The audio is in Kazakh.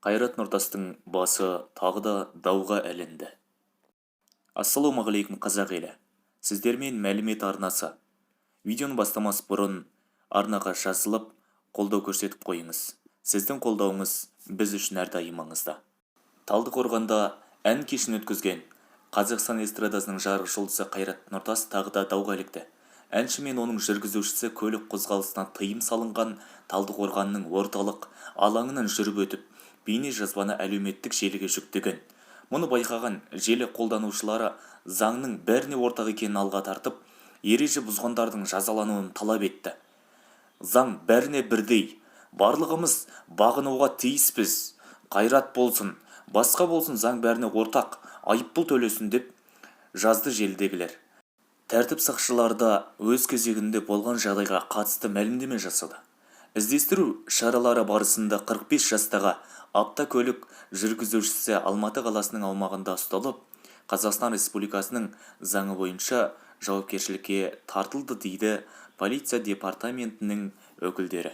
Қайрат Нұртастың басы тағы да дауға ілінді. Ассалаумағалейкум қазақ елі. Сіздермен мәлімет арнасы. Видеоны бастамас бұрын арнаға жазылып, қолдау көрсетіп қойыңыз. Сіздің қолдауыңыз біз үшін әрдайым маңызды. Талдықорғанда ән кешін өткізген Қазақстан эстрадасының жарық жұлдызы Қайрат Нұртас тағы да дауға ілікті. Әнші мен оның жүргізушісі көлік қозғалысына тыйым салынған Талдықорғанның орталық алаңынан жүріп өтіп, бейне жазбаны әлеуметтік желіге жүктеген. Мұны байқаған желі қолданушылары заңның бәріне ортақ екенін алға тартып, ереже бұзғандардың жазалануын талап етті. Заң бәріне бірдей, барлығымыз бағынуға тиіспіз. Қайрат болсын, басқа болсын, заң бәріне ортақ, айыппұл төлесін деп жазды желідегілер. Тәртіп сақшылары да өз кезегінде болған жағдайға қатысты мәлімдеме жасады. Іздестіру шаралары барысында 45 жастағы автокөлік жүргізушісі Алматы қаласының аумағында ұсталып, Қазақстан Республикасының заңы бойынша жауапкершілікке тартылды дейді полиция департаментінің өкілдері.